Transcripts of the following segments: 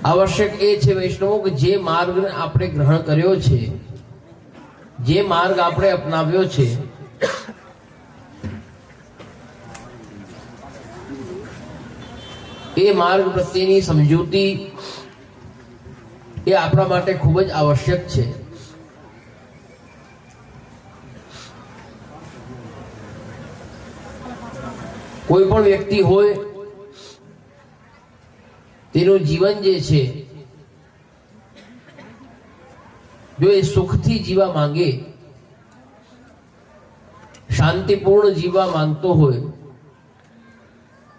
आवश्यक ए छे वैष्णवो के जे मार्ग आपणे ग्रहण कर्यो छे, जे मार्ग आपणे अपनाव्यो छे, ए मार्ग प्रत्येनी समजूती ए आपणा माटे खूब ज आवश्यक छे। कोई पण व्यक्ति होय तेनु जीवन जे छे जो ए सुखथी जीवा मांगे, शांतिपूर्ण जीवा मांगतो होय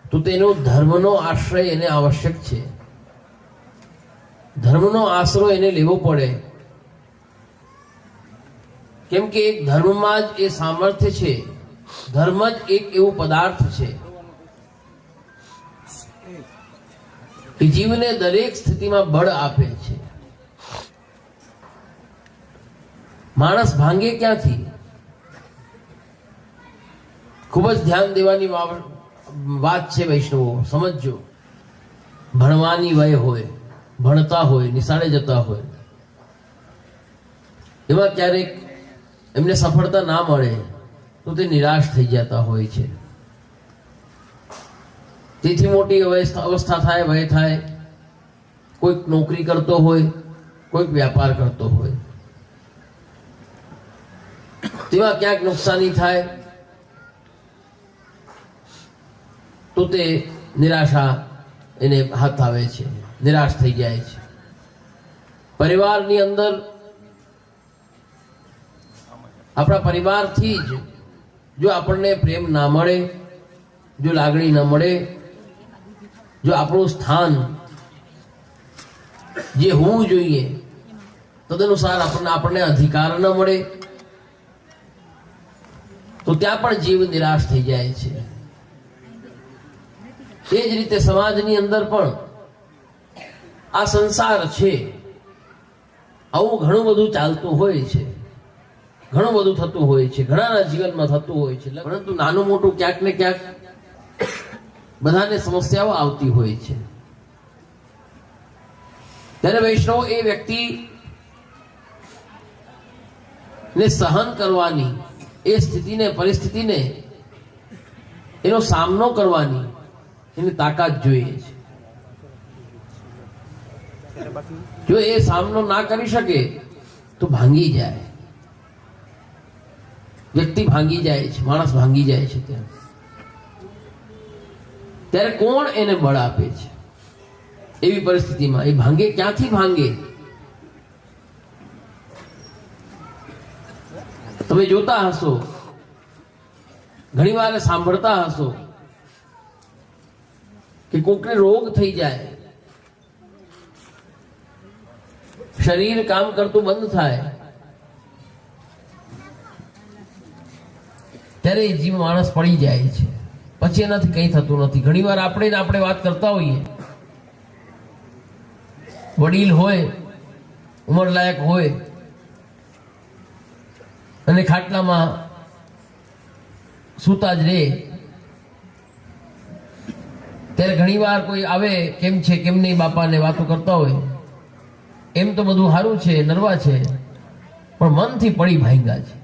तो तेनो धर्मनो आश्रय एने आवश्यक छे। धर्मनो आसरो एने लेवो पड़े, केम के एक धर्म में ज ए सामर्थ्य छे। धर्म ज एक एवो पदार्थ छे कि जीवने दरेक स्थिति में बळ आपे छे। माणस भांगे क्यांथी? खूब ज ध्यान देवानी बात छे वैष्णवो, समझो। भणवानी वय होय, भणता होय, निशाळे जता होय, एमां क्यारेक एमने सफलता ना मळे तो ते निराश थई जता होय छे। તેથી મોટી અવસ્થા થાય, વય થાય, કોઈક નોકરી કરતો હોય, કોઈક વ્યાપાર કરતો હોય, તેમાં ક્યાંક નુકસાની થાય તો તે નિરાશા એને હાથ આવે છે, નિરાશ થઈ જાય છે। પરિવારની અંદર આપણા પરિવારથી જ જો આપણને પ્રેમ ના મળે, જો લાગણી ન મળે, जो આપણું સ્થાન જે હોવું જોઈએ તદનુસાર આપણને અધિકાર ન મળે તો ત્યાં પણ જીવ નિરાશ થઈ જાય છે। એ જ રીતે સમાજની અંદર પણ આ સંસાર છે, આવું ઘણું બધું ચાલતું હોય છે, ઘણું બધું થતું હોય છે, ઘણાના જીવનમાં થતું હોય છે, પરંતુ નાનું મોટું ક્યાંક ને ક્યાંક બધાને સમસ્યાઓ આવતી હોય છે। ત્યારે વૈષ્ણવ એ વ્યક્તિ ને સહન કરવાની, એ સ્થિતિને, પરિસ્થિતિને એનો સામનો કરવાની એની તાકાત જોઈએ છે। જો એ સામનો ના કરી શકે તો ભાંગી જાય, વ્યક્તિ ભાંગી જાય છે, માણસ ભાંગી જાય છે। ત્યારે કોણ એને બળ આપે છે? એવી પરિસ્થિતિમાં એ ભાંગે ક્યાંથી ભાંગે? તમે જોતા હશો, ઘણી વાર સાંભળતા હશો કે કોકને રોગ થઈ જાય, શરીર કામ કરતું બંધ થાય, ત્યારે એ જીવ માણસ પડી જાય છે, પછી એનાથી કંઈ થતું નથી। ઘણી વાર આપણે વાત કરતા હોઈએ, વડીલ હોય, ઉંમરલાયક હોય અને ખાટલામાં સૂતા જ રહે, ત્યારે ઘણી વાર કોઈ આવે, કેમ છે કેમ નહીં બાપાને વાતો કરતા હોય, એમ તો બધું સારું છે, નરવા છે, પણ મનથી પડી ભાંગ્યા છે।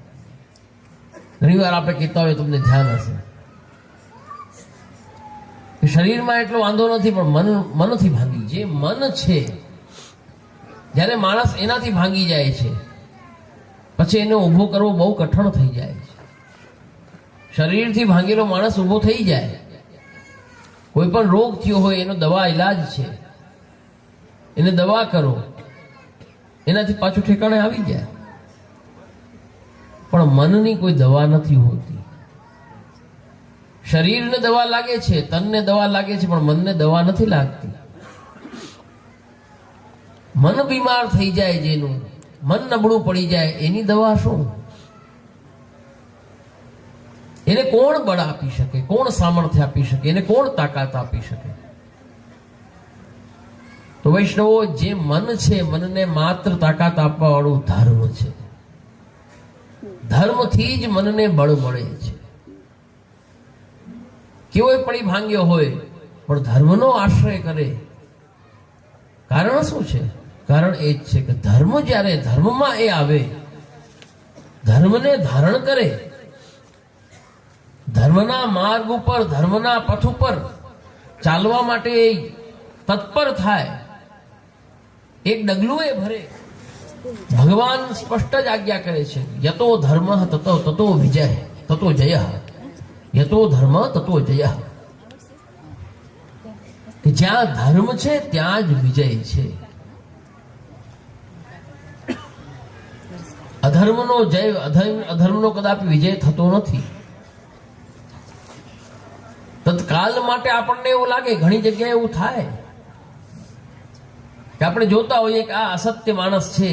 ઘણી વાર આપણે કહેતા હોય, તમને ધ્યાન હશે, શરીરમાં એટલો વાંધો નથી પણ મનથી ભાંગી, જે મન છે, જ્યારે માણસ એનાથી ભાંગી જાય છે પછી એને ઊભો કરવો બહુ કઠણ થઈ જાય છે। શરીરથી ભાંગેલો માણસ ઊભો થઈ જાય, કોઈ પણ રોગ થયો હોય એનો દવા ઈલાજ છે, એને દવા કરો, એનાથી પાછું ઠેકાણે આવી જાય, પણ મનની કોઈ દવા નથી હોતી। શરીરને દવા લાગે છે, તનને દવા લાગે છે, પણ મનને દવા નથી લાગતી। મન બીમાર થઈ જાય, જેનું મન નબળું પડી જાય, એની દવા શું? એને કોણ બળ આપી શકે? કોણ સામર્થ્ય આપી શકે? એને કોણ તાકાત આપી શકે? તો વૈષ્ણવો, જે મન છે, મનને માત્ર તાકાત આપવા વાળું ધર્મ છે। ધર્મથી જ મનને બળ મળે છે। કેવો પડી ભાંગ્યો હોય પણ ધર્મનો આશ્રય કરે કારણ શું છે? કારણ એ જ છે કે ધર્મ જ્યારે ધર્મમાં એ આવે, ધર્મને ધારણ કરે, ધર્મના માર્ગ ઉપર, ધર્મના પથ ઉપર ચાલવા માટે તત્પર થાય, એક ડગલું એ ભરે. ભગવાન સ્પષ્ટ જ આજ્ઞા કરે છે, યતો ધર્મ તતો વિજય તતો જય, યતો ધર્મ તતો જય. કે જ્યાં ધર્મ છે ત્યાં જ વિજય છે. અધર્મનો જય, અધર્મનો કદાપી વિજય થતો નથી. તત્કાલ માટે આપણને એવું લાગે, ઘણી જગ્યાએ એવું થાય કે આપણે જોતા હોઈએ કે આ અસત્ય માણસ છે,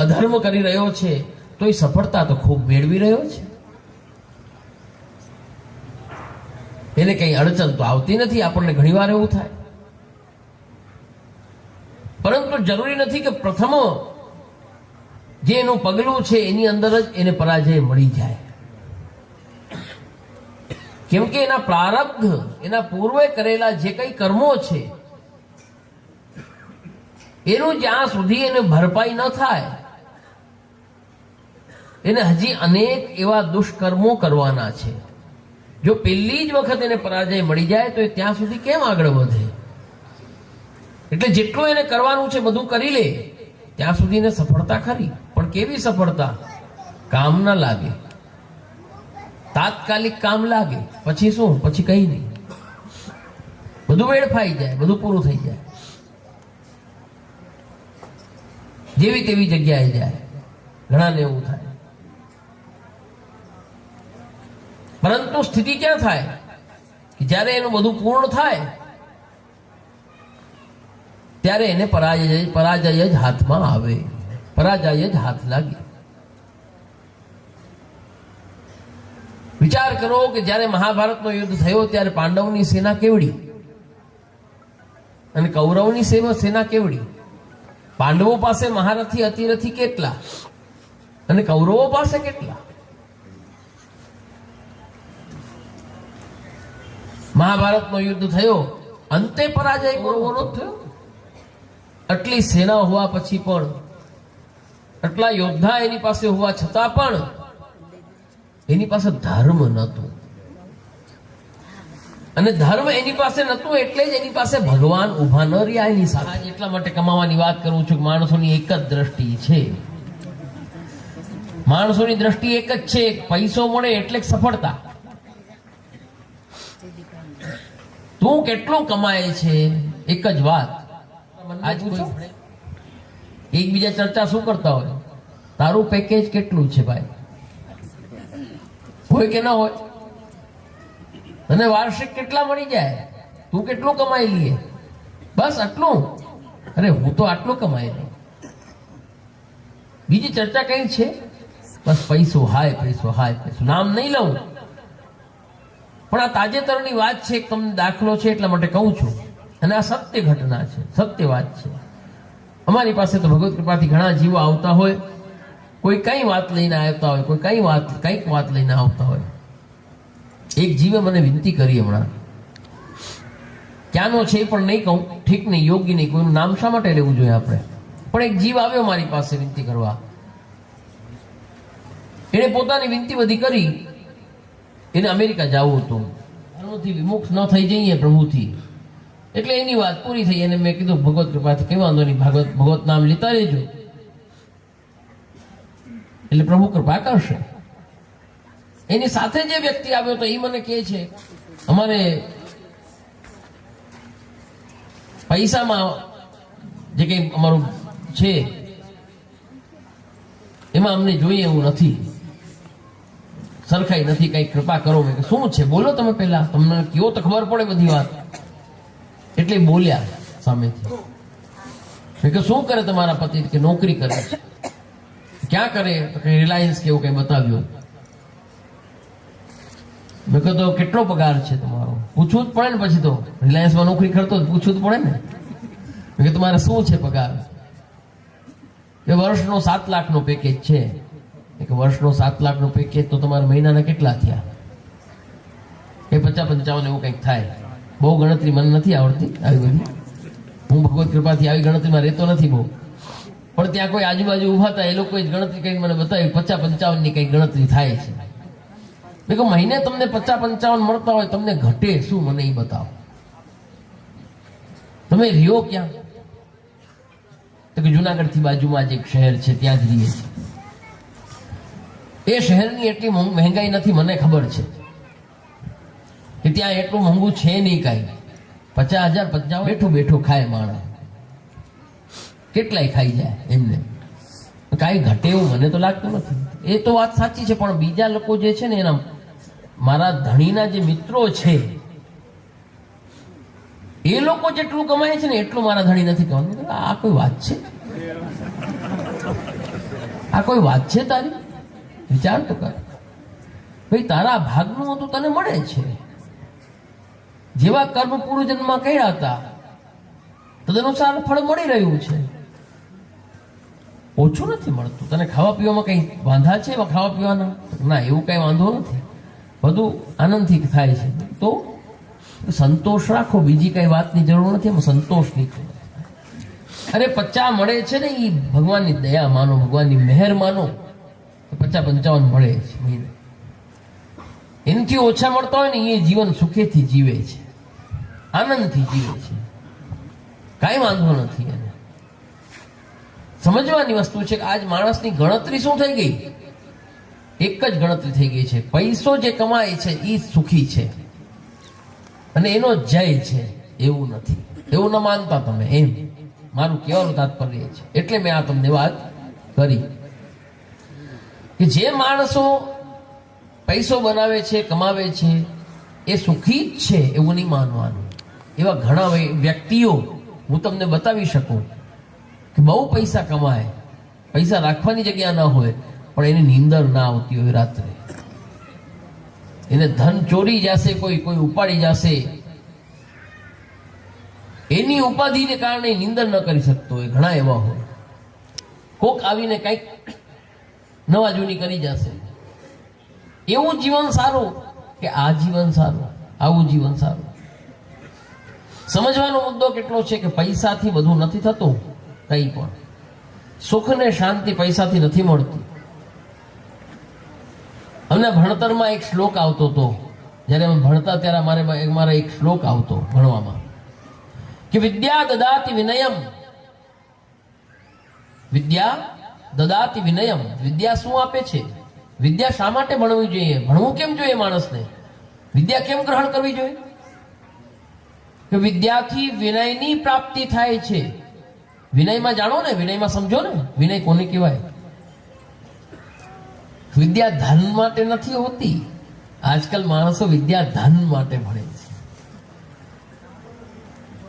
અધર્મ કરી રહ્યો છે, તો એ સફળતા તો ખૂબ મેળવી રહ્યો છે, એને કઈ અડચણ તો આવતી નથી. આપણને ઘણીવાર એવું થાય. પરંતુ જરૂરી નથી કે પ્રથમ જે એનું પગલું છે એની અંદર જ એને પરાજય મળી જાય. કેમ કે એના પ્રારબ્ધ, એના પૂર્વે કરેલા જે કઈ કર્મો છે એનું જ્યાં સુધી એને ભરપાઈ ન થાય, એને હજી અનેક એવા દુષ્કર્મો કરવાના છે. જો પહેલી જ વખત એને પરાજય મળી જાય તો એ ત્યાં સુધી કેમ આગળ વધે? એટલે જેટલું એને કરવાનું છે બધું કરી લે, ત્યાં સુધી એને સફળતા ખરી. પણ કેવી સફળતા? કામ ન લાગે, તાત્કાલિક કામ લાગે, પછી શું? પછી કઈ નહીં, બધું વેડફાઈ જાય, બધું પૂરું થઈ જાય, જેવી તેવી જગ્યાએ જાય. ઘણાને એવું થાય. પરંતુ સ્થિતિ ક્યાં થાય કે જ્યારે એનું બધું પૂર્ણ થાય ત્યારે એને પરાજય જ હાથમાં આવે, પરાજય જ હાથ લાગે. વિચાર કરો કે જ્યારે મહાભારતનો યુદ્ધ થયો ત્યારે પાંડવની સેના કેવડી અને કૌરવની સેના કેવડી. પાંડવો પાસે મહારથી અતિરથી કેટલા અને કૌરવો પાસે કેટલા. મહાભારતનો યુદ્ધ થયો, અંતે પરાજય કૌરવોનો જ થયો. આટલી સેના હોવા પછી પણ, આટલા યોદ્ધા એની પાસે હોવા છતાં પણ એની પાસે ધર્મ નહોતું. અને ધર્મ એની પાસે નહોતું એટલે જ એની પાસે ભગવાન ઉભા ન રહ્યા એની સાથે. એટલા માટે કમાવાની વાત કરું છું કે માણસોની એક જ દ્રષ્ટિ છે. માણસોની દ્રષ્ટિ એક જ છે, પૈસો મળે એટલે સફળતા. તું કેટલું કમાય છે એક જ વાત. આજ પૂછો, એકબીજા ચર્ચા શું કરતા હોય? તારું પેકેજ કેટલું છે ભાઈ? હોય કે ના હોય? અને વાર્ષિક કેટલા મળી જાય? તું કેટલું કમાઈ લઈએ? બસ આટલું? અરે હું તો આટલું કમાઈ લઉં. બીજી ચર્ચા કઈ છે? બસ પૈસો, હાય પૈસો, હાય પૈસો. નામ નહીં લઉં, પણ આ તાજેતરની વાત છે, તમને દાખલો છે એટલા માટે કહું છું. અને આ સત્ય ઘટના છે, સત્ય વાત છે. અમારી પાસે તો ભગવત કૃપાથી ઘણા જીવો આવતા હોય, કોઈ કઈ વાત લઈને આવતા હોય, કોઈ કઈક વાત લઈને આવતા હોય. એક જીવે મને વિનંતી કરી હમણાં, ક્યાંનો છે પણ નહીં કહું, ઠીક નહીં, યોગ્ય નહીં, કોઈનું નામ શા માટે લેવું જોઈએ આપણે. પણ એક જીવ આવ્યો મારી પાસે વિનંતી કરવા. એને પોતાની વિનંતી બધી કરી. એને અમેરિકા જવું હતું, ધર્મથી વિમુખ ન થઈ જઈએ પ્રભુથી, એટલે એની વાત પૂરી થઈ. અને મેં કીધું ભગવત કૃપાથી કઈ વાંધો નહીં, ભગવત નામ લેતા રહેજો, એટલે પ્રભુ કૃપા કરશે. એની સાથે જે વ્યક્તિ આવ્યો તો એ મને કહે છે, અમારે પૈસામાં જે કઈ અમારું છે એમાં અમને જોઈએ એવું નથી, સરખાઈ નથી, કઈ કૃપા કરો. મેં શું છે બોલો તમે, પહેલા તમને કયો તો ખબર પડે બધી વાત. એટલે બોલ્યા સામેથી. મેં કે શું કરે તમારા પતિ? કે નોકરી કરે છે. ક્યાં કરે? તો કે રિલાયન્સ કેવું કઈ બતાવ્યું. મેં કહ્યું તો કેટલો પગાર છે તમારો? પૂછવું જ પડે ને, પછી તો રિલાયન્સમાં નોકરી કરતો પૂછવું જ પડે ને. મેં કે તમારે શું છે પગાર? કે વર્ષનો 7 લાખનો પેકેજ છે. કે વર્ષનો 7 લાખનો પેકેજ તો તમારા મહિનાના કેટલા થયા? એ 50-55 એવું કંઈક થાય. બહુ ગણતરી મને નથી આવડતી આવી બધી. હું ભગવત કૃપાથી આવી ગણતરીમાં રહેતો નથી બહુ, પણ ત્યાં કોઈ આજુબાજુ ઉભા હતા, એ લોકોએ ગણતરી કરીને મને બતાવી 50-55 ની કઈ ગણતરી થાય છે. મેં કહ્યું મહિને તમને 50-55 મળતા હોય, તમને ઘટે શું મને એ બતાવો, તમે રહ્યો ક્યાં? તો કે જુનાગઢ થી બાજુમાં જ એક શહેર છે, ત્યાં જ રહીએ છીએ. એ શહેરની એટલી મહેંગાઈ નથી, મને ખબર છે કે ત્યાં એટલું મોંઘું છે નહીં કાંઈ. 50,000-55 બેઠું બેઠું ખાય માણસ, કેટલાય ખાઈ જાય, એમને કાંઈ ઘટે એવું મને તો લાગતું નથી. એ તો વાત સાચી છે, પણ બીજા લોકો જે છે ને એના, મારા ધણીના જે મિત્રો છે એ લોકો જેટલું કમાય છે ને એટલું મારા ધણી નથી કમાતું. આ કોઈ વાત છે? આ કોઈ વાત છે તારી? વિચાર તો કર ભાઈ, તારા ભાગનું હતું તને મળે છે. જેવા કર્મ પૂર્વજન્મમાં કર્યા હતા તદનુસાર ફળ મળી રહ્યું છે, ઓછું નથી મળતું. તને ખાવા પીવામાં કઈ વાંધા છે? એમાં ખાવા પીવાના ના, એવું કઈ વાંધો નથી, બધું આનંદથી થાય છે. તો સંતોષ રાખો, બીજી કઈ વાતની જરૂર નથી, એમાં સંતોષની. અરે 50 મળે છે ને, એ ભગવાનની દયા માનો, ભગવાનની મહેર માનો. 50-55 મળે છે મહિને. એનાથી ઓછા મળતા હોય ને એ જીવન સુખેથી જીવે છે, આનંદથી જીવે છે, કાંઈ વાંધો નથી. એને સમજવાની વસ્તુ છે કે આજ માણસની ગણતરી શું થઈ ગઈ? એક જ ગણતરી થઈ ગઈ છે, પૈસો જે કમાય છે એ સુખી છે અને એનો જય છે, એવું નથી. એવું ન માનતા તમે, એમ મારું કહેવાનું તાત્પર્ય છે. એટલે મેં આ તમને વાત કરી કે જે માણસો પૈસો બનાવે છે, કમાવે છે, એ સુખી જ છે એવું નહીં માનવાનું. એવા ઘણા વ્યક્તિઓ હું તમને બતાવી શકું કે બહુ પૈસા કમાય, પૈસા રાખવાની જગ્યા ના હોય, પણ એની નીંદર ના આવતી હોય રાત્રે. એને ધન ચોરી જશે, કોઈ ઉપાડી જશે, એની ઉપાધિને કારણે નીંદર ન કરી શકતો હોય. ઘણા એવા હોય. કોક આવીને કઈક નવા જૂની કરી જશે. એવું જીવન સારું કે આ જીવન સારું? આવું જીવન સારું? સમજવાનો મુદ્દો કેટલો છે કે પૈસાથી બધું નથી થતું. કઈ પણ સુખ ને શાંતિ પૈસાથી નથી મળતી. અમને ભણતરમાં એક શ્લોક આવતો હતો, જયારે અમે ભણતા ત્યારે મારે એક શ્લોક આવતો ભણવામાં કે વિદ્યા દદાતિ વિનયમ. વિદ્યા દદાતિ વિનયમ. વિદ્યા શું આપે છે? વિદ્યા શા માટે ભણવી જોઈએ? ભણવું કેમ જોઈએ માણસને? વિદ્યા કેમ ગ્રહણ કરવી જોઈએ? કે વિદ્યાથી વિનયની પ્રાપ્તિ થાય છે. વિનયમાં જાણો ને, વિનયમાં સમજો ને, વિનય કોને કહેવાય? વિદ્યા ધન માટે નથી હોતી. આજકાલ માણસો વિદ્યા ધન માટે ભણે છે.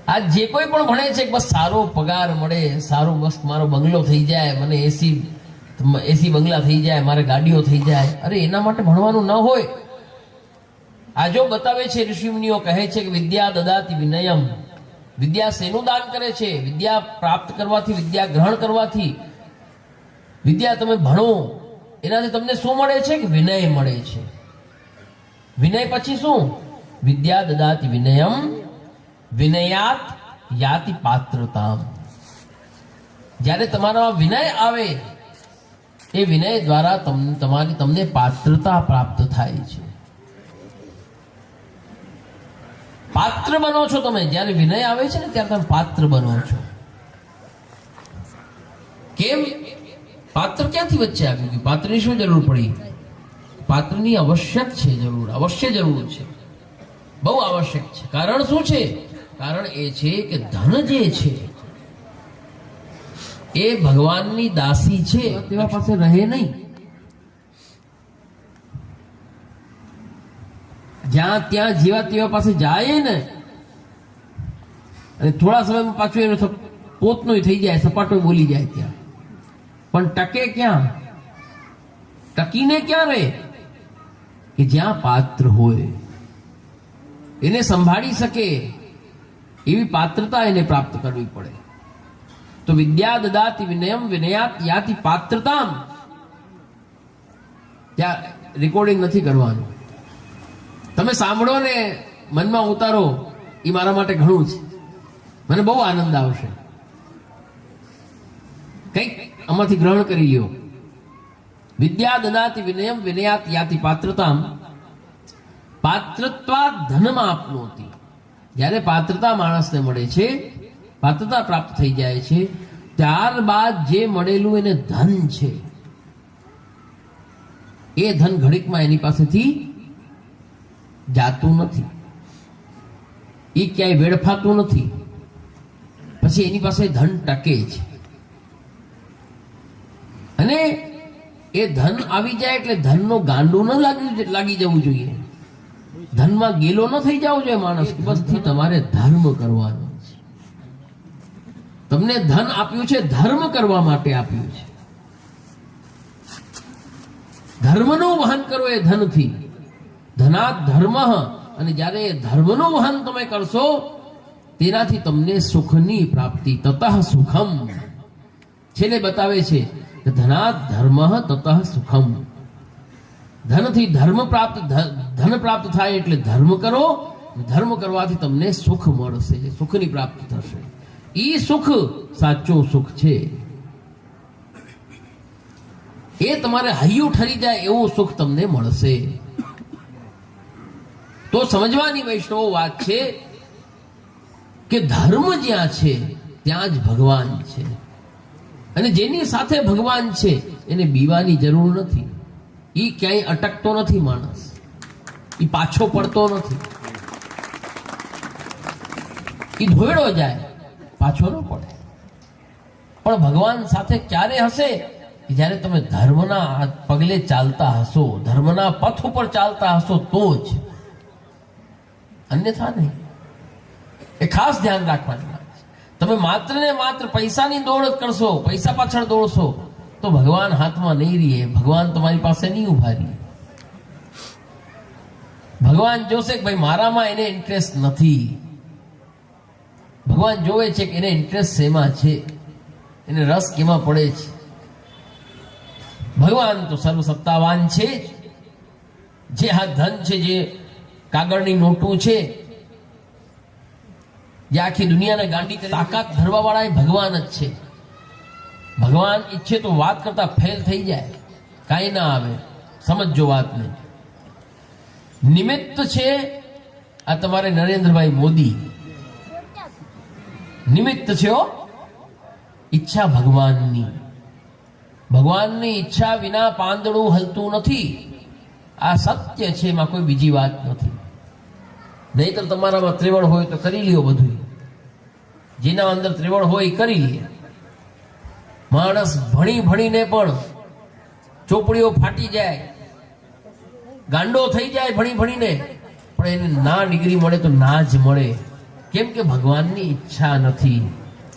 આજ જે કોઈ પણ ભણે છે બસ સારો પગાર મળે, સારો બસ મારો બંગલો થઈ જાય, મને એસી બંગલા થઈ જાય, મારે ગાડીઓ થઈ જાય. અરે એના માટે ભણવાનું ન હોય. આ જો બતાવે છે, ઋષિમુનિઓ કહે છે કે વિદ્યા દદાતિ વિનયમ. વિદ્યા શેનું દાન કરે છે? વિદ્યા પ્રાપ્ત કરવાથી, વિદ્યા ગ્રહણ કરવાથી, વિદ્યા તમે ભણો એનાથી તમને શું મળે છે? કે વિનય મળે છે. વિનય પછી શું? વિદ્યા દદાતિ વિનયમ વિનયાત યાતિ પાત્રતામ. જ્યારે તમારામાં વિનય આવે, એ વિનય દ્વારા તમને પાત્રતા પ્રાપ્ત થાય છે. પાત્ર બનો છો તમે. જ્યારે વિનય આવે છે ને ત્યારે તમે પાત્ર બનો છો. કેમ? પાત્ર ક્યાંથી વચ્ચે આવી ગયું? પાત્રની શું જરૂર પડી? પાત્રની આવશ્યક છે, જરૂર, અવશ્ય જરૂર છે, બહુ આવશ્યક છે. કારણ શું છે? કારણ એ છે કે ધન જે છે એ ભગવાનની દાસી છે, તેવા પાસે રહે નહીં. જ્યાં ત્યાં જેવા તેવા પાસે જાય ને, અને થોડા સમયમાં પાછું એનો પોતનો થઈ જાય, સપાટો બોલી જાય ત્યાં. પણ ટકે ક્યાં? ટકીને ક્યાં રહે? કે જ્યાં પાત્ર હોય, એને સંભાળી શકે એવી પાત્રતા એને પ્રાપ્ત કરવી પડે. તો વિદ્યા દદાતિ વિનયમ વિનયાત યાતિ પાત્રતામ. ત્યાં રેકોર્ડિંગ નથી કરવાનું. તમે સાંભળો ને મનમાં ઉતારો, એ મારા માટે ઘણું છે. મને બહુ આનંદ આવશે. કંઈક આમાંથી ગ્રહણ કરી લ્યો. વિદ્યા દદાતિ વિનયમ વિનયાત યાતિ પાત્રતામ પાત્રત્વાદ ધનમાં આપનોતિ. જ્યારે પાત્રતા માણસને મળે છે, પાત્રતા પ્રાપ્ત થઈ જાય છે, ત્યારબાદ જે મળેલું એને ધન છે, એ ધન ઘડીકમાં એની પાસેથી જાતું નથી, એ ક્યાંય વેડફાતું નથી. પછી એની પાસે ધન ટકે છે. અને એ ધન આવી જાય એટલે ધનનો ગાંડું ન લાગી જવું જોઈએ. ધનમાં ગેલો ન થઈ જવો જોઈએ માણસ. બસ તમારે ધર્મ કરવાનો છે. તમને ધન આપ્યું છે, ધર્મ કરવા માટે આપ્યું છે. ધર્મનું વહન કરો એ ધનથી. ધનાત ધર્મ. અને જ્યારે એ ધર્મનું વહન તમે કરશો તેનાથી તમને સુખની પ્રાપ્તિ. તતઃ સુખમ. છેલ્લે બતાવે છે કે ધનાત ધર્મ તતઃ સુખમ. ધનથી ધન પ્રાપ્ત થાય એટલે ધર્મ કરો. ધર્મ કરવાથી તમને સુખ મળશે, સુખની પ્રાપ્તિ થશે. ઈ સુખ સાચું સુખ છે. એ તમારે હૈયું ઠરી જાય એવું સુખ તમને મળશે. તો સમજવાની વૈષ્ણવ વાત છે કે ધર્મ જ્યાં છે ત્યાં જ ભગવાન છે. અને જેની સાથે ભગવાન છે એને બીવાની જરૂર નથી. એ ક્યાંય અટકતો નથી માણસ, એ પાછો પડતો નથી. એ ધોયડો જાય, પાછો ન પડે. પણ ભગવાન સાથે ક્યારે હશે? જ્યારે તમે ધર્મના પગલે ચાલતા હશો, ધર્મના પથ ઉપર ચાલતા હશો તો જ, અન્યથા નહીં. એ ખાસ ધ્યાન રાખવાની વાત છે. તમે માત્ર ને માત્ર પૈસાની દોડ કરશો, પૈસા પાછળ દોડશો તો ભગવાન હાથમાં નહીં રહીએ, ભગવાન તમારી પાસે નહીં ઉભા રહીએ. ભગવાન જોશે કે ભાઈ મારામાં એને ઇન્ટરેસ્ટ નથી. ભગવાન જોવે છે કે એને ઇન્ટરેસ્ટ શેમાં છે, એને રસ કેમાં પડે છે. ભગવાન તો સર્વસત્તાવાન છે જ. જે આ ધન છે, જે કાગળની નોટું છે, જે આખી દુનિયાને ગાંડી કરી તાકાત ધરવા વાળા એ ભગવાન જ છે. ભગવાન ઈચ્છે તો વાત કરતા ફેલ થઈ જાય, કાંઈ ના આવે. સમજો વાતને. નિમિત્ત છે આ તમારે નરેન્દ્રભાઈ મોદી, નિમિત્ત છે. ઈચ્છા ભગવાનની. ભગવાનની ઈચ્છા વિના પાંદડું હલતું નથી. આ સત્ય છે, એમાં કોઈ બીજી વાત નથી. નહીતર તમારામાં ત્રેવડ હોય તો કરી લ્યો બધું. જેના અંદર ત્રેવડ હોય એ કરી લે. માણસ ભણીને પણ ચોપડીઓ ફાટી જાય, ગાંડો થઈ જાય ભણીને, પણ એને ના ડિગ્રી મળે તો ના જ મળે. કેમ કે ભગવાનની ઈચ્છા નથી.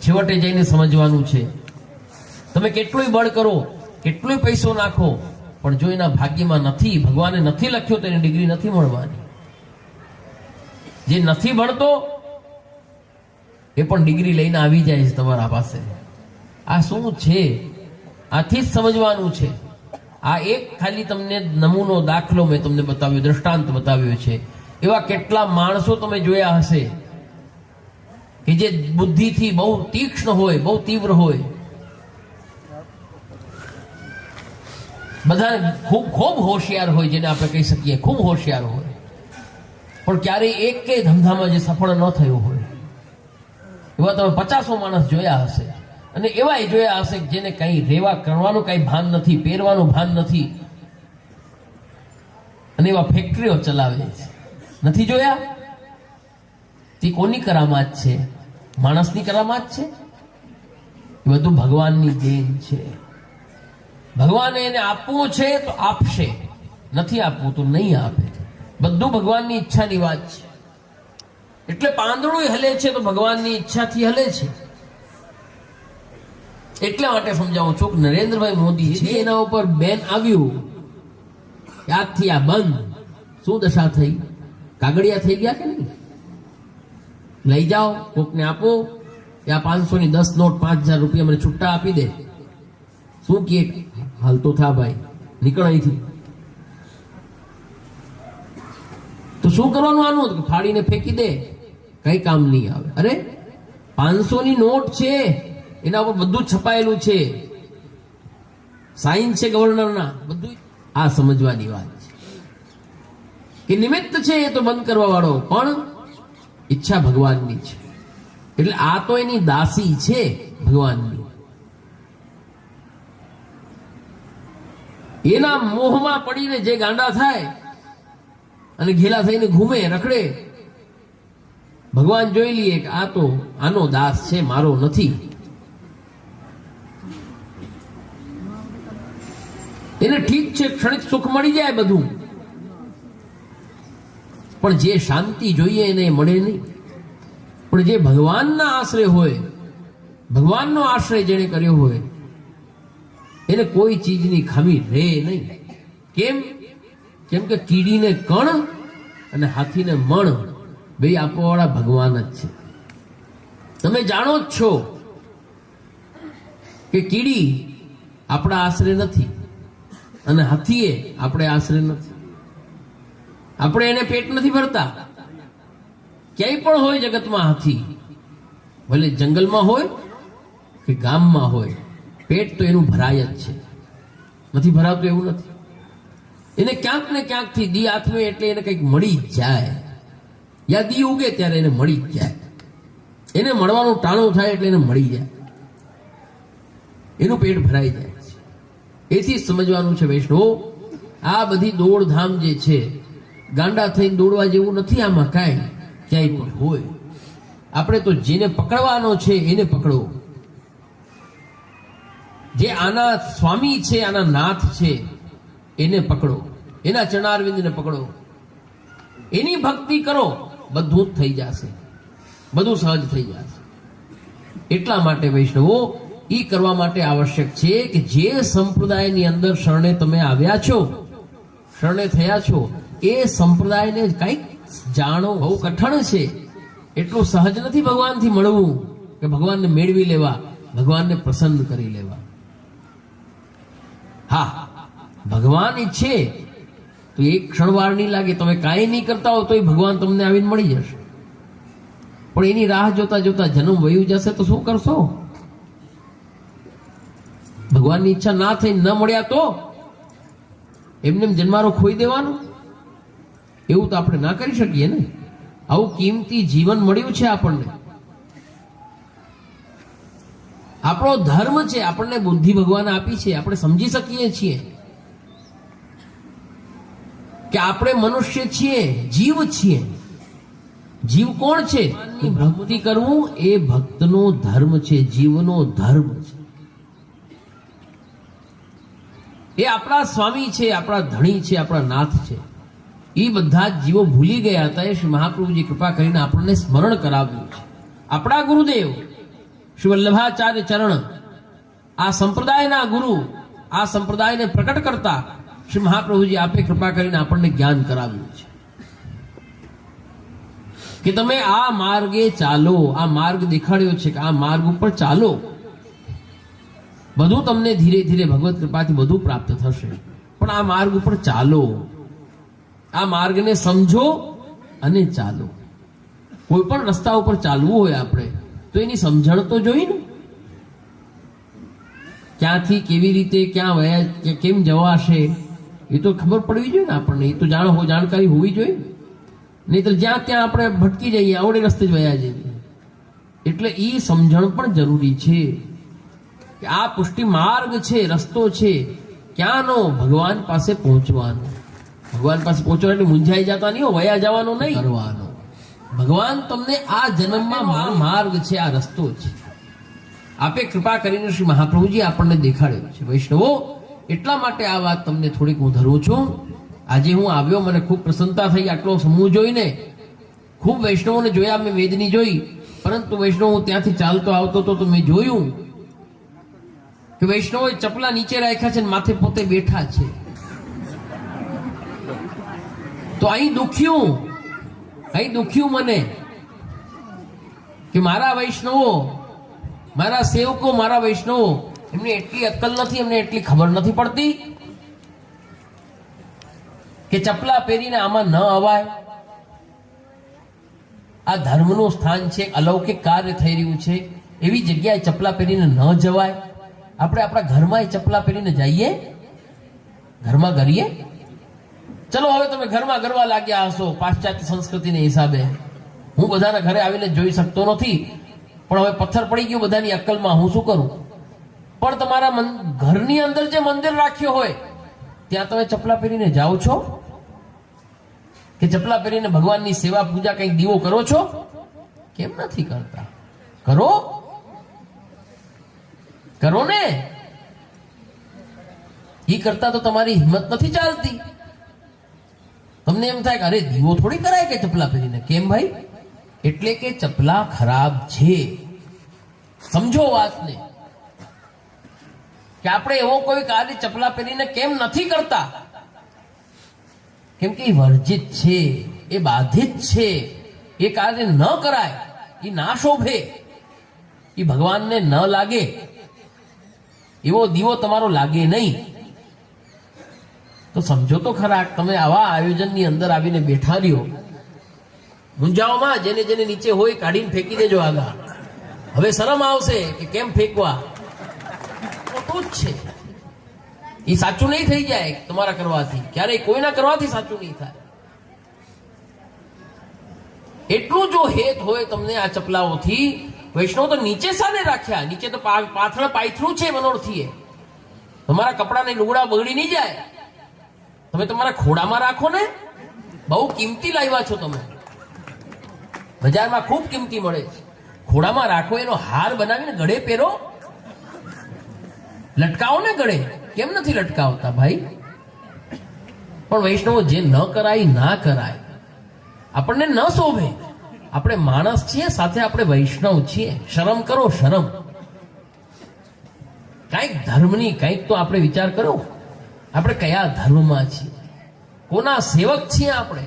છેવટે જઈને સમજવાનું છે. તમે કેટલુંય બળ કરો, કેટલોય પૈસો નાખો, પણ જો એના ભાગ્યમાં નથી, ભગવાને નથી લખ્યો તો એની ડિગ્રી નથી મળવાની. જે નથી ભણતો એ પણ ડિગ્રી લઈને આવી જાય છે તમારા પાસે. આ શું છે? આથી જ સમજવાનું છે. આ એક ખાલી તમને નમૂનો, દાખલો મેં તમને બતાવ્યો, દ્રષ્ટાંત બતાવ્યો છે. એવા કેટલા માણસો તમે જોયા હશે કે જે બુદ્ધિથી બહુ તીક્ષ્ણ હોય, બહુ તીવ્ર હોય, બધા ખૂબ હોશિયાર હોય, જેને આપણે કહી શકીએ ખૂબ હોશિયાર હોય, પણ ક્યારેય એક કે ધંધામાં જે સફળ ન થયો હોય. એવા તમે 50 માણસ જોયા હશે. અને એવાય જોયા હશે જેને કઈ રેવા કરવાનું કઈ ભાન નથી, પહેરવાનું ભાન નથી, અને એવા ફેક્ટરીઓ ચલાવે છે. નથી જોયા? તે કોની કરામાત છે? માણસની કરામાત છે? એ બધું ભગવાનની દેન છે. ભગવાને એને આપવું છે તો આપશે, નથી આપવું તો નહીં આપે. બધું ભગવાનની ઈચ્છાની વાત છે. એટલે પાંદડું હલે છે તો ભગવાનની ઈચ્છાથી હલે છે. એટલા માટે સમજાવું છું કે નરેન્દ્રભાઈ મોદી છે, એના ઉપર બેન આવ્યું, આજથી આ બંધ. શું દશા થઈ? કાગળિયા થઈ ગયા કે નહીં? લઈ જાઓ, કોકને આપો, આ 500 ની 10 નોટ, 5000 રૂપિયા મને છૂટા આપી દે. શું કે હાલતો થા ભાઈ, નીકળ અહીંથી. તો શું કરવાનું આનું? ફાડીને ફેંકી દે, કઈ કામ નહીં આવે. અરે 500ની નોટ છે, એના ઉપર બધું છપાયેલું છે, સાઇન છે ગવર્નરના, બધું. આ સમજવાની વાત છે કે નિમિત્ત છે એ તો બંધ કરવા વાળો, પણ ઈચ્છા ભગવાનની છે. એટલે આ તો એની દાસી છે ભગવાનની. એના મોહમાં પડીને જે ગાંડા થાય અને ઘેલા થઈને ઘૂમે રખડે, ભગવાન જોઈ લઈએ કે આ તો આનો દાસ છે, મારો નથી. એને ઠીક છે, ક્ષણિક સુખ મળી જાય બધું, પણ જે શાંતિ જોઈએ એને મળે નહીં. પણ જે ભગવાનના આશ્રય હોય, ભગવાનનો આશ્રય જેને કર્યો હોય, એને કોઈ ચીજની ખામી રહે નહીં. કેમ? કેમ કે કીડીને કણ અને હાથીને મણ બે આપવાવાળા ભગવાન જ છે. તમે જાણો જ છો કે કીડી આપણા આશરે નથી અને હાથીએ આપણે આશરે નથી. આપણે એને પેટ નથી ભરતા. ક્યાંય પણ હોય જગતમાં હાથી, ભલે જંગલમાં હોય કે ગામમાં હોય, પેટ તો એનું ભરાય જ છે. નથી ભરાતું એવું નથી. એને ક્યાંક ને ક્યાંકથી દી આથમે એટલે એને કંઈક મળી જ જાય, યા દી ઉગે ત્યારે એને મળી જ જાય. એને મળવાનું ટાણું થાય એટલે એને મળી જાય, એનું પેટ ભરાઈ જાય છે. એથી સમજવાનું છે વૈષ્ણવો, આ બધી દોડધામ જે છે, ગાંડા થઈને દોડવા જેવું નથી આમાં કાંઈ. ક્યાંય પણ હોય, આપણે તો જેને પકડવાનો છે એને પકડો. જે આના સ્વામી છે, આના નાથ છે, એને પકડો, એના ચરણારવિંદને પકડો, એની ભક્તિ કરો, બધું જ થઈ જશે, બધું સહજ થઈ જશે. એટલા માટે વૈષ્ણવો, ઈ કરવા માટે આવશ્યક છે કે જે સંપ્રદાયની અંદર શરણે તમે આવ્યા છો, શરણે થયા છો, એ સંપ્રદાયને કંઈક જાણો. બહુ કઠણ છે, એટલું સહજ નથી ભગવાનથી મળવું કે ભગવાનને મેળવી લેવા, ભગવાનને પ્રસન્ન કરી લેવા. હા, ભગવાન ઈચ્છે તો એક ક્ષણવાર નહીં લાગે. તમે કાંઈ નહીં કરતા હો તોય ભગવાન તમને આવીને મળી જશે. પણ એની રાહ જોતા જોતા જન્મ વયું જશે તો શું કરશો? ભગવાનની ઈચ્છા ના થઈ, ન મળ્યા તો એમને જન્મારો ખોઈ દેવાનો? એવું તો આપણે ના કરી શકીએ ને. આવું કિંમતી જીવન મળ્યું છે આપણને, આપણો ધર્મ છે, આપણને બુદ્ધિ ભગવાન આપી છે, આપણે સમજી શકીએ છીએ કે આપણે મનુષ્ય છીએ, જીવ છીએ. જીવ કોણ છે? ભક્તિ કરવું એ ભક્તનો ધર્મ છે, જીવનો ધર્મ છે. એ આપણા સ્વામી છે, આપણા ધણી છે, આપણા નાથ છે. એ બધા જ જીવો ભૂલી ગયા હતા. એ શ્રી મહાપ્રભુજી કૃપા કરીને આપણને સ્મરણ કરાવ્યું છે. આપણા ગુરુદેવ શ્રી વલ્લભાચાર્ય ચરણ, આ સંપ્રદાયના ગુરુ, આ સંપ્રદાયને પ્રકટ કરતા શ્રી મહાપ્રભુજી આપે કૃપા કરીને આપણને જ્ઞાન કરાવ્યું છે કે તમે આ માર્ગે ચાલો. આ માર્ગ દેખાડ્યો છે કે આ માર્ગ ઉપર ચાલો. બધું તમને ધીરે ધીરે ભગવત કૃપાથી બધું પ્રાપ્ત થશે, પણ આ માર્ગ ઉપર ચાલો. આ માર્ગને સમજો અને ચાલો. કોઈ પણ રસ્તા ઉપર ચાલવું હોય આપણે તો એની સમજણ તો જોઈ ને, ક્યાંથી કેવી રીતે ક્યાં વયા, કેમ જવાશે એ તો ખબર પડવી જોઈએ ને આપણને. એ તો જાણકારી હોવી જોઈએ, નહીં તો જ્યાં ત્યાં આપણે ભટકી જઈએ, આવડે રસ્તે જ વયા જઈએ. એટલે એ સમજણ પણ જરૂરી છે કે આ પુષ્ટિ માર્ગ છે, રસ્તો છે, ક્યાંનો? ભગવાન પાસે પહોંચવાનો. ભગવાન પાસે પહોંચવા એટલે મૂંઝાઈ જતા નહીં, વયા જવાનો નહીં, કરવાનો. ભગવાન તમને આ જન્મમાં માર્ગ છે, આ રસ્તો છે. આપે કૃપા કરીને શ્રી મહાપ્રભુજી આપણને દેખાડ્યો છે. વૈષ્ણવો, એટલા માટે આ વાત તમને થોડીક હું ધરું છું. આજે હું આવ્યો, મને ખૂબ પ્રસન્નતા થઈ આટલો સમૂહ જોઈને. ખૂબ વૈષ્ણવોને જોયા, મેં વેદની જોઈ, પરંતુ વૈષ્ણવ હું ત્યાંથી ચાલતો આવતો હતો તો મેં જોયું કે વૈષ્ણવોએ ચપલા નીચે રાખ્યા છે અને માથે પોતે બેઠા છે. તો અહીં દુખ્યું મને કે મારા વૈષ્ણવો, મારા સેવકો, મારા વૈષ્ણવો, એમને એટલી અક્કલ નથી, એમને એટલી ખબર નથી પડતી કે ચપલા પહેરીને આમાં ન અવાય. આ ધર્મનું સ્થાન છે, અલૌકિક કાર્ય થઈ રહ્યું છે, એવી જગ્યાએ ચપલા પહેરીને ન જવાય. આપણે આપણા ઘરમાં ચપલા પહેરીને જઈએ, ઘરમાં કરીએ. ચલો હવે તમે ઘરમાં ગરવા લાગ્યા હશો પાશ્ચાત્ય સંસ્કૃતિને હિસાબે. હું બધાના ઘરે આવીને જોઈ શકતો નથી, પણ હવે પથ્થર પડી ગયો બધાની અક્કલમાં, હું શું કરું? પણ તમારા ઘરની અંદર જે મંદિર રાખ્યો હોય ત્યાં તમે ચપલા પહેરીને જાઓ છો કે ચપલા પહેરીને ભગવાનની સેવા પૂજા કંઈક દીવો કરો છો? કેમ નથી કરતા? કરો કરો ને. એ કરતા તો તમારી હિંમત નથી ચાલતી. તમને એમ થાય કે અરે દીવો થોડી કરાય કે ચપલા પહેરીને. કેમ ભાઈ? એટલે કે ચપલા ખરાબ છે. સમજો વાતને કે આપણે એવો કોઈ કાર્ય ચપલા પહેરીને કેમ નથી કરતા? કેમ કે એ વર્જિત છે, એ બાધિત છે. એ કાર્ય ન કરાય, એ ના શોભે, એ ભગવાનને ન લાગે, એવો દીવો તમારો લાગે નહીં. તો સમજો તો ખરા, તમે આવા આયોજનની અંદર આવીને બેઠા રહ્યો. મૂંઝાઓમાં જેને જેને નીચે હોય કાઢીને ફેંકી દેજો આગળ. હવે શરમ આવશે કે કેમ ફેંકવા. ખોટું જ છે. એ સાચું નહીં થઈ જાય તમારા કરવાથી. ક્યારેય કોઈના કરવાથી સાચું નહીં થાય. એટલું જો હેત હોય તમને આ ચપલાઓથી, વૈષ્ણવ તો નીચે સાને રાખ્યા? નીચે તો પાથરણ પાયથરું છે મનોરથી. તમારા કપડાને લુગડા બગડી નહીં જાય. તમે તમારા ખોડામાં રાખો ને. બહુ કિંમતી લાવ્યા છો તમે. બજારમાં ખૂબ કિંમતી મળે છે. ખોડામાં રાખો, એનો હાર બનાવીને ગળે પહેરો, લટકાવો ને ગળે. કેમ નથી લટકાવતા ભાઈ? પણ વૈષ્ણવો જે ન કરાય ના કરાય. આપણને ન શોભે. આપણે માણસ છીએ, સાથે આપણે વૈષ્ણવ છીએ. શરમ કરો, શરમ. કઈક ધર્મની કઈક તો આપણે વિચાર કરો. આપણે કયા ધર્મમાં છીએ? કોના સેવક છીએ આપણે?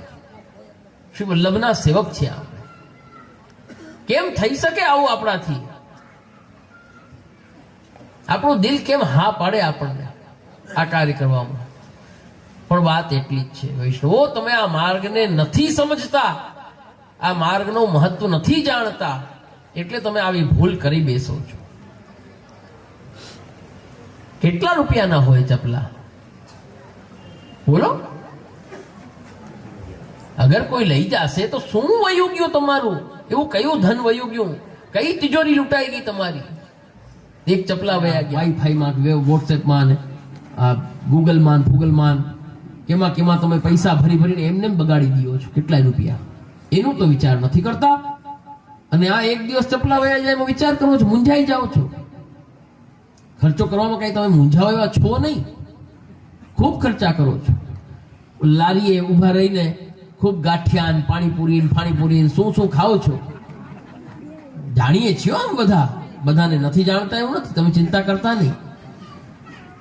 શ્રી વલ્લભના સેવક છીએ આપણે. કેમ થઈ શકે આવું આપણાથી? આપણું દિલ કેમ હા પાડે આપણને આ કાર્ય કરવામાં? પણ વાત એટલી જ છે વૈષ્ણવો, તમે આ માર્ગને નથી સમજતા, આ માર્ગનું મહત્વ નથી જાણતા, એટલે તમે આવી ભૂલ કરી બેસો છો. કેટલા રૂપિયાના હોય ચપલા? બોલો. અગર કોઈ લઈ જશે તો શું વયું ગયું તમારું? એવું કયું ધન વયું ગયું? કઈ તિજોરી લૂંટાઈ ગઈ તમારી? એક ચપલા વયા ગયા વાઈફાઈમાં, વોટ્સએપમાં, ગૂગલમાં, ફૂગલમાં, કેમાં કેમાં તમે પૈસા ભરી ભરીને એમને બગાડી દો છો. કેટલાય રૂપિયા. એનું તો વિચાર નથી કરતા. અને આ એક દિવસ ચપલા વયા જાય એમાં વિચાર કરો છો, મૂંઝાઈ જાઓ છો. ખર્ચો કરવામાં કઈ તમે મૂંઝાવ એવા છો નહીં. ખૂબ ખર્ચા કરો છો. લારીએ ઉભા રહીને ખૂબ ગાંઠિયા, પાણીપુરી શું શું ખાઓ છો. જાણીએ છીએ આમ બધાને નથી જાણતા એવું નથી. તમે ચિંતા કરતા નહીં.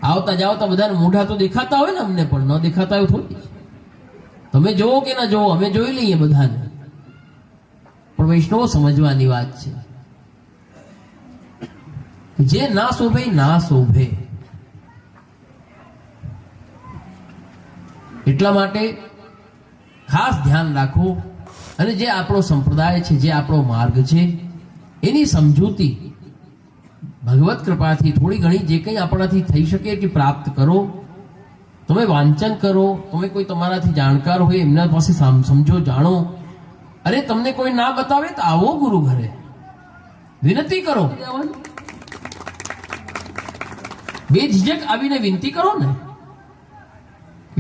આવતા જાવતા બધાને મોઢા તો દેખાતા હોય ને, અમને પણ ન દેખાતા હોય થોડી. તમે જોવો કે ના જોવો, અમે જોઈ લઈએ બધાને. પણ વૈષ્ણવો સમજવાની વાત છે, જે ના શોભે ના શોભે. એટલા માટે ખાસ ધ્યાન રાખો. અને જે આપણો સંપ્રદાય છે, જે આપણો માર્ગ છે, એની સમજૂતી ભગવત કૃપાથી થોડી ઘણી જે કંઈ આપણાથી થઈ શકે એટલી પ્રાપ્ત કરો. તમે વાંચન કરો. તમે કોઈ તમારાથી જાણકાર હોય એમના પાસે સમજો, જાણો. અરે તમને કોઈ ના બતાવે તો આવો ગુરુ ઘરે, વિનંતી કરો. બે ઝીઝક આવીને વિનંતી કરો ને,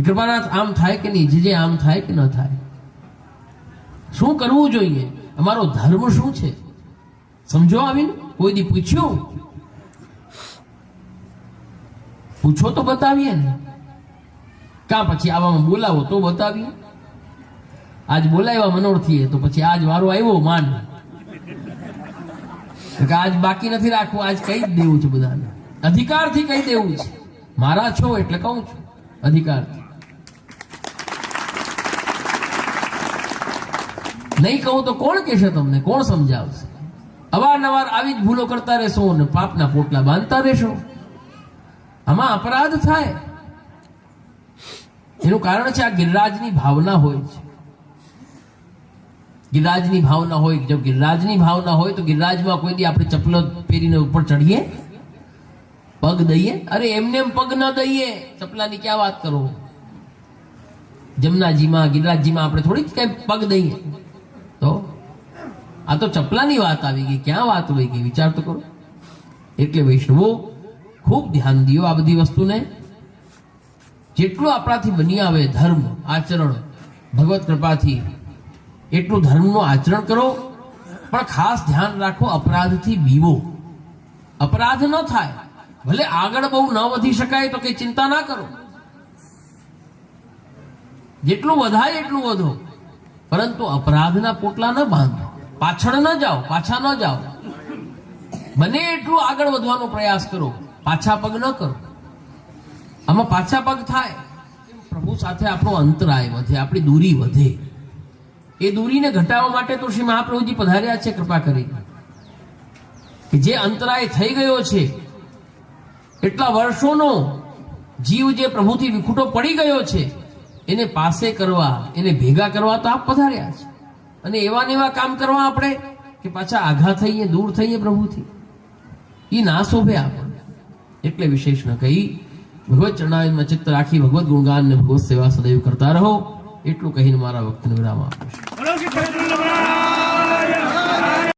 કૃપાનાથ આમ થાય કે નહીં, જે આમ થાય કે ન થાય, શું કરવું જોઈએ, અમારો ધર્મ શું છે, સમજો. આવીને કોઈ દી પૂછ્યું? પૂછો તો બતાવીએ ને. કાં પછી આવામાં બોલાવો તો બતાવીએ. આજ બોલાવ્યા મનોરથી તો પછી આજ વારો આવ્યો માન, આજ બાકી નથી રાખવું, આજ કહી જ દેવું છે બધાને. અધિકારથી કહી દેવું છે. મારા છો એટલે કહું છું, અધિકારથી. નહીં કહું તો કોણ કહેશે તમને? કોણ સમજાવશે? અવારનવાર આવી જ ભૂલો કરતા રહેશો અને પાપના પોટલા બાંધતા રહેશો. આમાં અપરાધ થાય. એનું કારણ છે આ ગિરિરાજની ભાવના હોય છે. ગિરિરાજની ભાવના હોય, જો ગિરિરાજની ભાવના હોય તો ગિરિરાજમાં કોઈ દી આપણે ચપલો પહેરીને ઉપર ચડીએ, પગ દઈએ? અરે એમને એમ પગ ન દઈએ, ચપલાની ક્યાં વાત કરો? જમનાજીમાં ગિરિરાજજીમાં આપણે થોડી કઈ પગ દઈએ. તો આ તો ચપલાની વાત આવી ગઈ, ક્યાં વાત હોય ગઈ? વિચાર તો કરો. એટલે વૈષ્ણવો ખૂબ ધ્યાન દો આ બધી વસ્તુને. જેટલું આપણાથી બની આવે ધર્મ આચરણ ભગવત કૃપાથી એટલું ધર્મનું આચરણ કરો. પણ ખાસ ધ્યાન રાખો, અપરાધથી બીવો. અપરાધ ન થાય, ભલે આગળ બહુ ન વધી શકાય તો કઈ ચિંતા ના કરો, જેટલું વધાય એટલું વધો, પરંતુ અપરાધના પોટલા ન બાંધો, પાછળ ન જાઓ, પાછા ન જાઓ. બને એટલું આગળ વધવાનો પ્રયાસ કરો, પાછા પગ ન કરો. આમાં પાછા પગ થાય પ્રભુ સાથે આપણો અંતરાય વધે, આપણી દૂરી વધે. એ દૂરીને ઘટાડવા માટે તો શ્રી મહાપ્રભુજી પધાર્યા છે કૃપા કરી, કે જે અંતરાય થઈ ગયો છે, એટલા વર્ષોનો જીવ જે પ્રભુથી વિખૂટો પડી ગયો છે, એને પાસે કરવા, એને ભેગા કરવા તો આપ પધાર્યા છે. અને એવા ને એવા કામ કરવા આપણે કે પાછા આઘા થઈએ, દૂર થઈએ પ્રભુથી, એ ના શોભે આપણને. એટલે વિશેષ ન કહી ભગવત ચરણારવિંદમાં ચિત્ત રાખી ભગવત ગુણગાન ને ભગવત સેવા સદૈવ કરતા રહો. એટલું કહીને મારા વક્તને વિરામ આપું છું.